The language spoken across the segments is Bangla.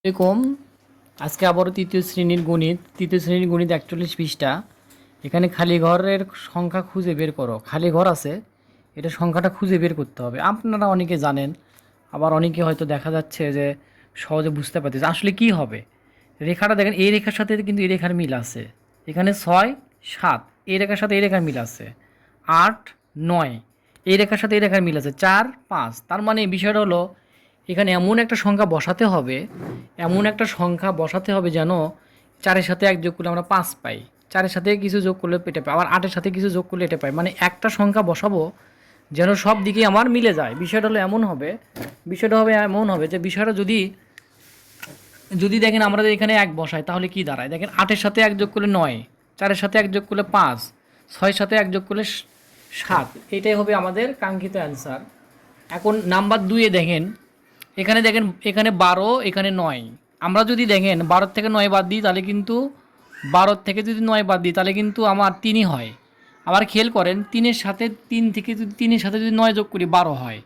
এরকম আজকে আবারও তৃতীয় শ্রেণীর গণিত 41 পৃষ্ঠা। এখানে খালি ঘরের সংখ্যা খুঁজে বের করো। খালি ঘর আছে, এটা সংখ্যাটা খুঁজে বের করতে হবে। আপনারা অনেকে জানেন, আবার অনেকে হয়তো দেখা যাচ্ছে যে সহজে বুঝতে পারতেছে আসলে কি হবে। রেখাটা দেখেন, এই রেখার সাথে কিন্তু এই রেখার মিল আছে। এখানে 6 7, এই রেখার সাথে এই রেখার মিল আছে। 8 9, এই রেখার সাথে এই রেখার মিল আছে। 4 5, তার মানে বিষয়টা হলো এখানে এমন একটা সংখ্যা বসাতে হবে, যেন 4-এর সাথে 1 যোগ করলে আমরা 5 পাই, 4-এর সাথে কিছু যোগ করলে এটা পাই, আবার 8-এর সাথে কিছু যোগ করলে এটা পাই। মানে একটা সংখ্যা বসাবো যেন সব দিকে আমার মিলে যায়। বিষয়টা এমন হবে যে বিষয়টা যদি যদি দেখেন আমরা এখানে 1 বসাই তাহলে কি দাঁড়ায়, দেখেন 8-এর সাথে 1 যোগ করলে 9, 4-এর সাথে 1 যোগ করলে 5, 6-এর সাথে 1 যোগ করলে 7। এটাই হবে আমাদের কাঙ্ক্ষিত অ্যান্সার। এখন নাম্বার 2-এ দেখেন, এখানে 12, এখানে 9। আমরা যদি দেখেন 12 থেকে 9 বাদ দিই তাহলে কিন্তু 12 থেকে যদি 9 বাদ দিই তাহলে কিন্তু আমার 3ই হয়। আবার খেয়াল করেন, 3-এর সাথে যদি 9 যোগ করি 12 হয়,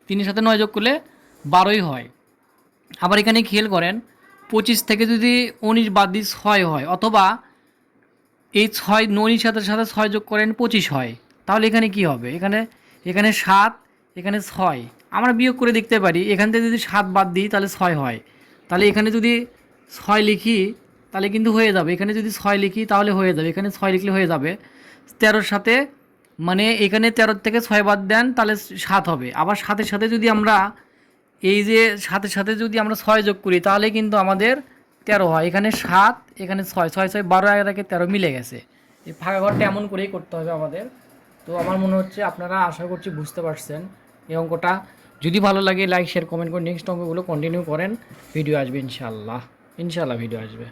3-এর সাথে 9 যোগ করলে 12ই হয়। আবার এখানে খেয়াল করেন, 25 থেকে যদি 19 বাদ দিই 6 হয়, অথবা এই 6 9-এর সাথে সাথে 6 যোগ করেন 25 হয়। তাহলে এখানে কি হবে, এখানে 7, এখানে 6। আমরা বিয়োগ করে দেখতে পারি, এখান থেকে যদি 7 বাদ দিই তাহলে 6 হয়। তাহলে এখানে যদি 6 লিখি তাহলে কিন্তু হয়ে যাবে। এখানে যদি 6 লিখি তাহলে হয়ে যাবে, এখানে 6 লিখলে হয়ে যাবে। 13-র সাথে, মানে এখানে 13 থেকে 6 বাদ দেন তাহলে 7 হবে। আবার 7-এর সাথে যদি আমরা এই যে 7-এর সাথে যদি আমরা 6 যোগ করি তাহলে কিন্তু আমাদের 13 হয়। এখানে 7, এখানে 6, 6 6 12, 11 13 মিলে গেছে। এই ফাঁকা ঘরটা এমন করেই করতে হবে আমাদের। তো আমার মনে হচ্ছে আপনারা, আশা করছি বুঝতে পারছেন এই অঙ্কটা। যদি ভালো লাগে লাইক শেয়ার কমেন্ট করে নেক্সট অঙ্কগুলো কন্টিনিউ করেন। ভিডিও আসবে ইনশাল্লাহ ভিডিও আসবে।